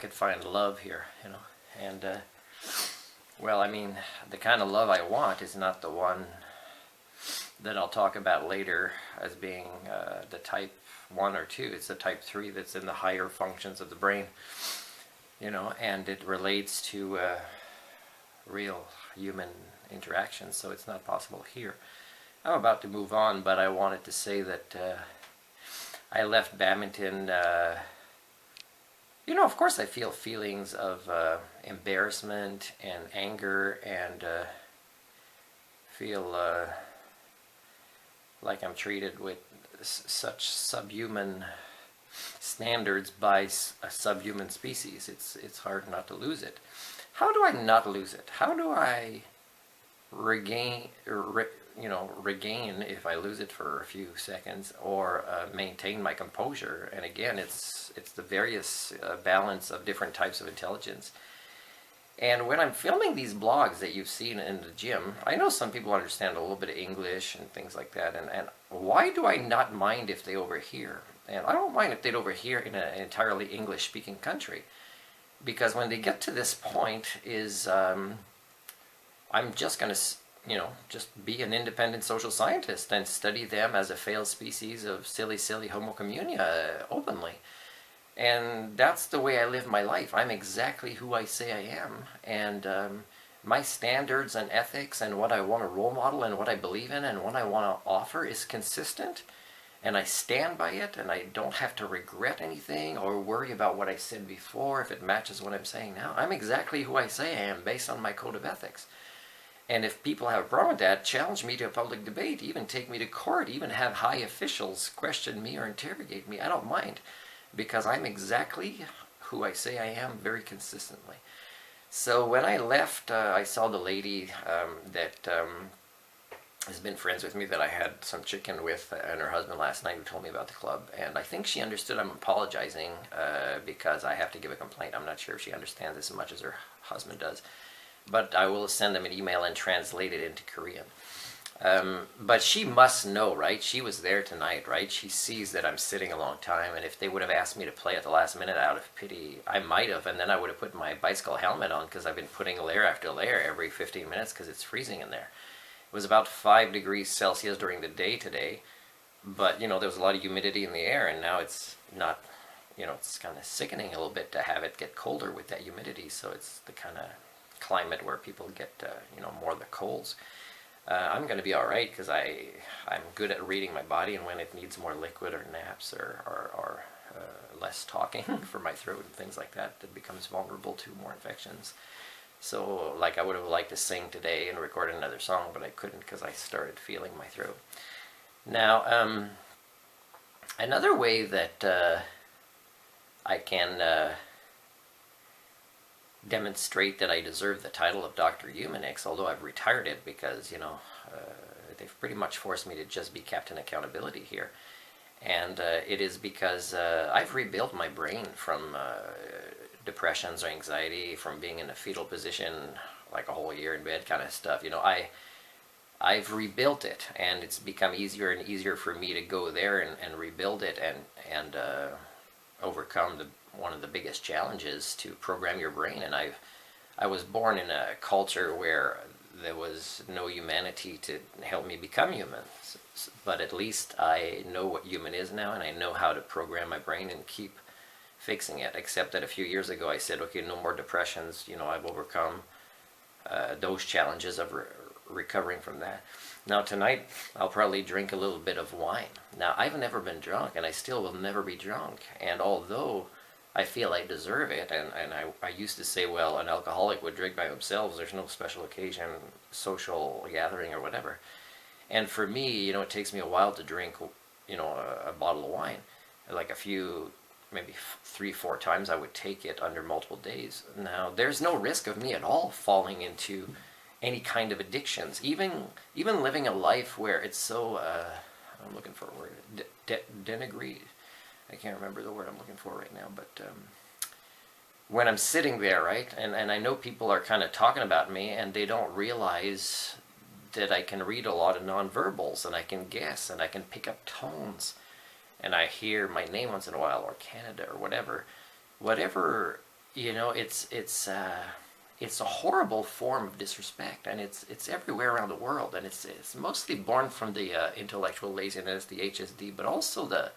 could find love here, and well, I mean, the kind of love I want is not the one that I'll talk about later as being the type 1 or 2. It's the type 3 that's in the higher functions of the brain, and it relates to real human interactions, so it's not possible here. I'm about to move on, but I wanted to say that I left badminton. Of course I feel feelings of embarrassment and anger, and feel like I'm treated with such subhuman standards by a subhuman species. It's hard not to lose it. How do I not lose it? How do I regain, if I lose it for a few seconds, or maintain my composure? And again, it's the various balance of different types of intelligence. And when I'm filming these blogs that you've seen in the gym, I know some people understand a little bit of English and things like that, and why do I not mind if they overhear? And I don't mind if they'd overhear in an entirely English-speaking country, because when they get to this point is I'm just going to just be an independent social scientist and study them as a failed species of silly Homo communia openly. And that's the way I live my life. I'm exactly who I say I am. And my standards and ethics and what I want to role model and what I believe in and what I want to offer is consistent. And I stand by it, and I don't have to regret anything or worry about what I said before if it matches what I'm saying now. I'm exactly who I say I am based on my code of ethics. And if people have a problem with that, challenge me to a public debate, even take me to court, even have high officials question me or interrogate me. I don't mind, because I'm exactly who I say I am very consistently. So when I left, I saw the lady that has been friends with me, that I had some chicken with, and her husband last night, who told me about the club. And I think she understood I'm apologizing because I have to give a complaint. I'm not sure if she understands as much as her husband does. But I will send them an email and translate it into Korean. But she must know, right? She was there tonight, right? She sees that I'm sitting a long time, and if they would have asked me to play at the last minute out of pity, I might have, and then I would have put my bicycle helmet on, because I've been putting layer after layer every 15 minutes because it's freezing in there. It was about 5 degrees Celsius during the day today, but there was a lot of humidity in the air, and now it's not, it's kind of sickening a little bit to have it get colder with that humidity. So it's the kind of climate where people get more of the colds. I'm going to be all right, because I'm good at reading my body, and when it needs more liquid or naps or less talking for my throat and things like that, it becomes vulnerable to more infections. So like I would have liked to sing today and record another song, but I couldn't because I started feeling my throat. Now another way that I can demonstrate that I deserve the title of Dr. HUMANICS, although I've retired it because, they've pretty much forced me to just be Captain Accountability here. And it is because I've rebuilt my brain from depressions or anxiety, from being in a fetal position like a whole year in bed kind of stuff. I've rebuilt it, and it's become easier and easier for me to go there and rebuild it and overcome one of the biggest challenges to program your brain. And I was born in a culture where there was no humanity to help me become human, but at least I know what human is now, and I know how to program my brain and keep fixing it. Except that a few years ago I said, okay, no more depressions. I've overcome those challenges of recovering from that. Now tonight I'll probably drink a little bit of wine. Now I've never been drunk, and I still will never be drunk. And although I feel I deserve it, and I used to say, well, an alcoholic would drink by themselves, there's no special occasion, social gathering or whatever. And for me, it takes me a while to drink, a bottle of wine. Like a few, maybe 3-4 times I would take it under multiple days. Now, there's no risk of me at all falling into any kind of addictions, even living a life where it's so, I'm looking for a word, denigrate. I can't remember the word I'm looking for right now, but when I'm sitting there, right, and I know people are kind of talking about me, and they don't realize that I can read a lot of nonverbals, and I can guess, and I can pick up tones, and I hear my name once in a while, or Canada, or whatever you know, it's a horrible form of disrespect, and it's everywhere around the world, and it's mostly born from the intellectual laziness, the HSD, but also the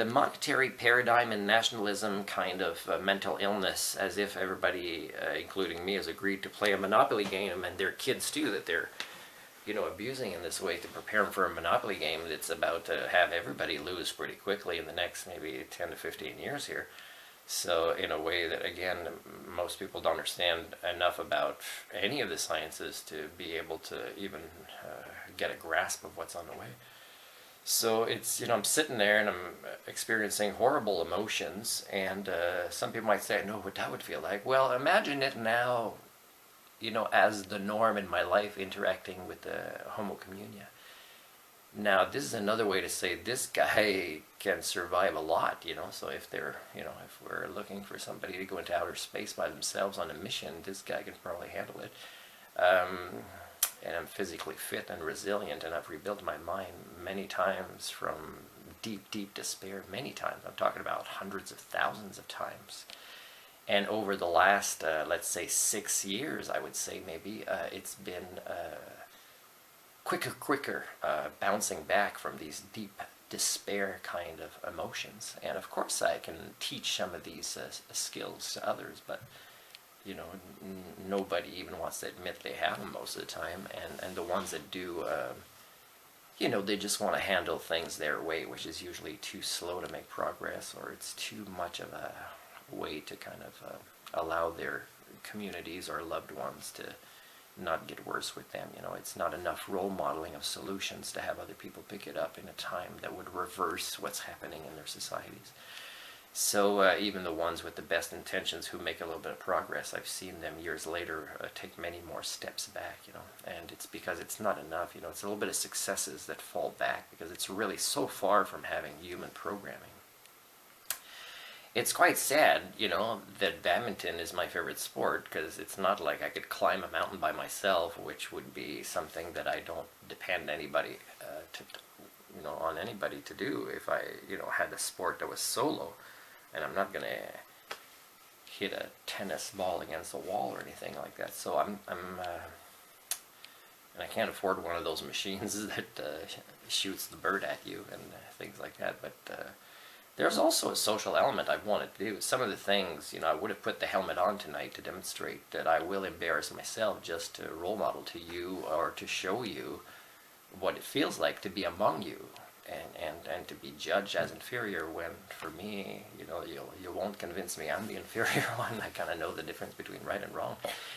monetary paradigm and nationalism kind of mental illness, as if everybody, including me, has agreed to play a Monopoly game, and their kids too, that they're, you know, abusing in this way to prepare them for a Monopoly game that's about to have everybody lose pretty quickly in the next maybe 10 to 15 years here. So in a way that, again, most people don't understand enough about any of the sciences to be able to even get a grasp of what's on the way. So it's, you know, I'm sitting there and I'm experiencing horrible emotions, and some people might say, I know what that would feel like. Well, imagine it now, you know, as the norm in my life, interacting with the homo communia. Now, this is another way to say this guy can survive a lot, you know. So if they're, you know, if we're looking for somebody to go into outer space by themselves on a mission, this guy can probably handle it. And I'm physically fit and resilient, and I've rebuilt my mind many times from deep, deep despair, many times. I'm talking about hundreds of thousands of times. And over the last, let's say 6 years, I would say maybe, it's been quicker bouncing back from these deep despair kind of emotions. And of course I can teach some of these skills to others, but you know, nobody even wants to admit they have them most of the time. And the ones that do, you know, they just want to handle things their way, which is usually too slow to make progress, or it's too much of a way to kind of allow their communities or loved ones to not get worse with them. You know, it's not enough role modeling of solutions to have other people pick it up in a time that would reverse what's happening in their societies. So even the ones with the best intentions who make a little bit of progress, I've seen them years later take many more steps back, you know, and it's because it's not enough, you know, it's a little bit of successes that fall back because it's really so far from having human programming. It's quite sad, you know, that badminton is my favorite sport, because it's not like I could climb a mountain by myself, which would be something that I don't depend anybody you know, on anybody to do if I, you know, had a sport that was solo. And I'm not gonna hit a tennis ball against a wall or anything like that. So and I can't afford one of those machines that shoots the bird at you and things like that. But there's also a social element I've wanted to do. Some of the things, you know, I would have put the helmet on tonight to demonstrate that I will embarrass myself just to role model to you, or to show you what it feels like to be among you, and to be judged as inferior, when for me, you know, you won't convince me I'm the inferior one. I kind of know the difference between right and wrong,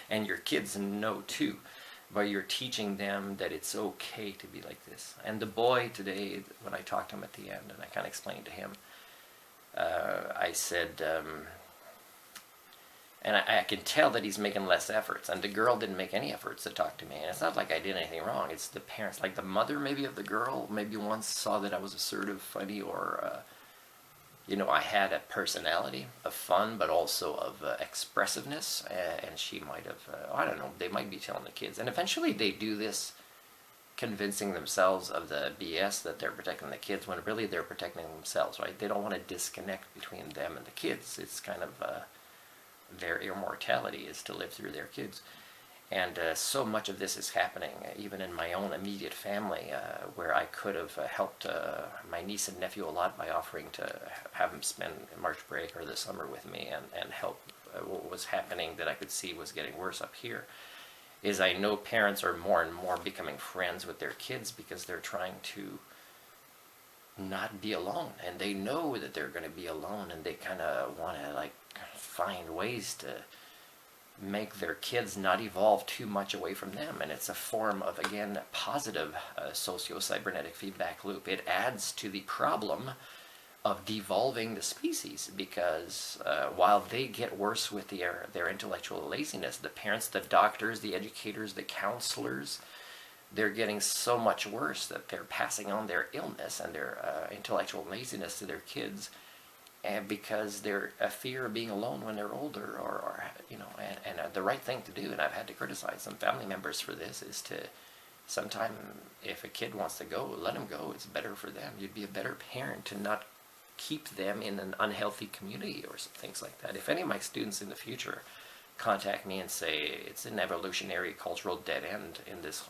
and your kids know too, but you're teaching them that it's okay to be like this. And the boy today, when I talked to him at the end and I kind of explained to him, I said, and I can tell that he's making less efforts, and the girl didn't make any efforts to talk to me, and it's not like I did anything wrong. It's the parents, like the mother maybe of the girl, maybe once saw that I was assertive, funny, or you know, I had a personality of fun, but also of expressiveness, and she might have, I don't know, they might be telling the kids, and eventually they do this, convincing themselves of the BS that they're protecting the kids, when really they're protecting themselves, right? They don't want to disconnect between them and the kids. It's kind of their immortality is to live through their kids. And so much of this is happening even in my own immediate family, where I could have helped my niece and nephew a lot by offering to have them spend March break or the summer with me, and help what was happening that I could see was getting worse up here. Is I know parents are more and more becoming friends with their kids because they're trying to not be alone, and they know that they're going to be alone, and they kind of want to like find ways to make their kids not evolve too much away from them. And it's a form of, again, positive socio-cybernetic feedback loop. It adds to the problem of devolving the species, because while they get worse with their intellectual laziness, the parents, the doctors, the educators, the counselors, they're getting so much worse that they're passing on their illness and their intellectual laziness to their kids, and because they're a fear of being alone when they're older, or you know, and the right thing to do, and I've had to criticize some family members for this, is to sometime, if a kid wants to go, let him go. It's better for them. You'd be a better parent to not keep them in an unhealthy community or things like that. If any of my students in the future contact me and say it's an evolutionary cultural dead end in this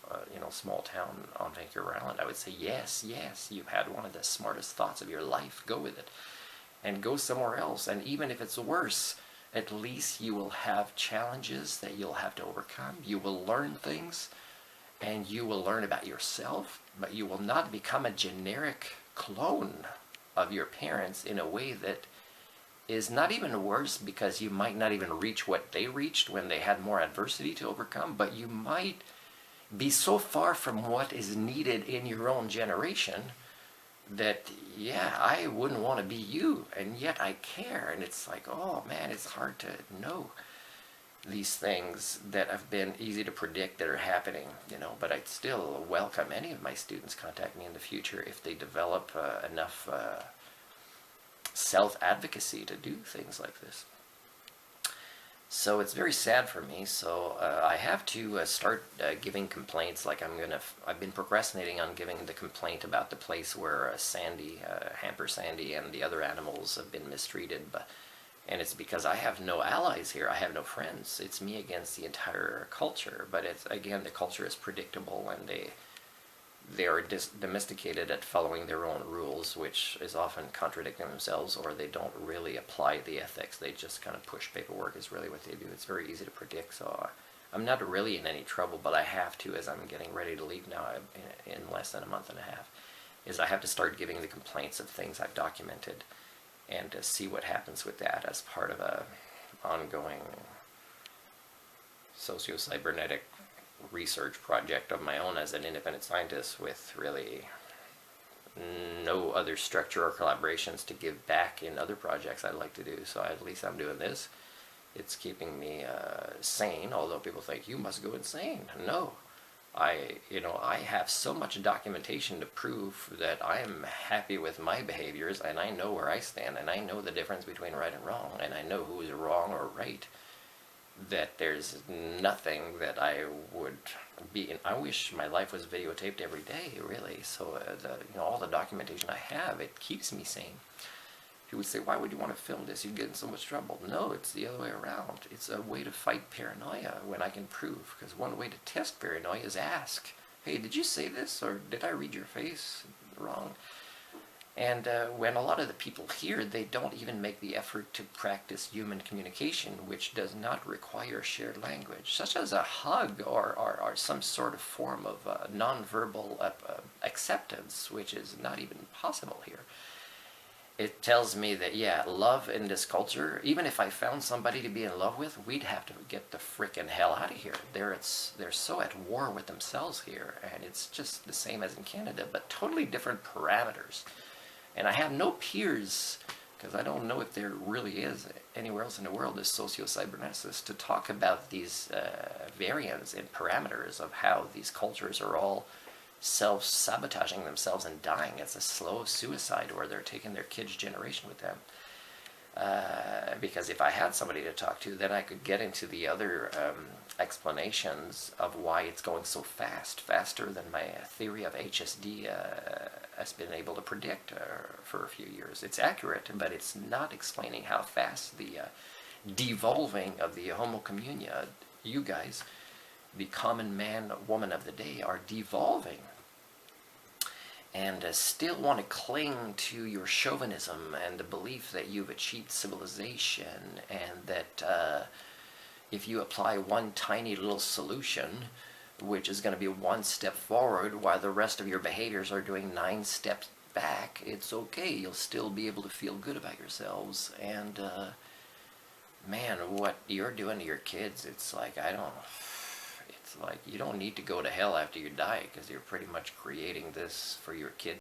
small town on Vancouver Island, I would say yes, you've had one of the smartest thoughts of your life. Go with it, and go somewhere else. And even if it's worse, at least you will have challenges that you'll have to overcome. You will learn things, and you will learn about yourself, but you will not become a generic clone of your parents in a way that is not even worse, because you might not even reach what they reached when they had more adversity to overcome, but you might be so far from what is needed in your own generation that, yeah, I wouldn't want to be you, and yet I care. And it's like, oh man, it's hard to know these things that have been easy to predict that are happening, but I'd still welcome any of my students contact me in the future if they develop enough self-advocacy to do things like this. So it's very sad for me. So I have to start giving complaints. Like I've been procrastinating on giving the complaint about the place where Hamper Sandy and the other animals have been mistreated. And it's because I have no allies here. I have no friends. It's me against the entire culture. But it's, again, the culture is predictable, and they are domesticated at following their own rules, which is often contradicting themselves, or they don't really apply the ethics. They just kind of push paperwork is really what they do. It's very easy to predict. So I'm not really in any trouble, but I have to, as I'm getting ready to leave now in less than a month and a half, is I have to start giving the complaints of things I've documented, and to see what happens with that as part of a ongoing socio-cybernetic research project of my own as an independent scientist, with really no other structure or collaborations to give back in other projects I'd like to do. So at least I'm doing this. It's keeping me sane, although people think you must go insane. No. I have so much documentation to prove that I am happy with my behaviors, and I know where I stand, and I know the difference between right and wrong, and I know who is wrong or right, that there's nothing that I would be in. I wish my life was videotaped every day, really. So all the documentation I have, it keeps me sane. People would say, why would you want to film this? You'd get in so much trouble. No, it's the other way around. It's a way to fight paranoia when I can prove. Because one way to test paranoia is ask, hey, did you say this? Or did I read your face wrong? And when a lot of the people here, they don't even make the effort to practice human communication, which does not require shared language, such as a hug or some sort of form of nonverbal acceptance, which is not even possible here. It tells me that, yeah, love in this culture, even if I found somebody to be in love with, we'd have to get the frickin' hell out of here. They're so at war with themselves here, and it's just the same as in Canada, but totally different parameters. And I have no peers, because I don't know if there really is anywhere else in the world as socio-cyberneticists, to talk about these variants in parameters of how these cultures are all self-sabotaging themselves and dying. It's a slow suicide, or they're taking their kids' generation with them. Because if I had somebody to talk to, then I could get into the other explanations of why it's going so fast, faster than my theory of HSD has been able to predict for a few years. It's accurate, but it's not explaining how fast the devolving of the Homo communia, you guys, the common man, woman of the day, are devolving, and still want to cling to your chauvinism and the belief that you've achieved civilization, and that if you apply one tiny little solution, which is going to be one step forward while the rest of your behaviors are doing 9 steps back, it's okay. You'll still be able to feel good about yourselves. And man, what you're doing to your kids, it's like, it's like you don't need to go to hell after you die, because you're pretty much creating this for your kids.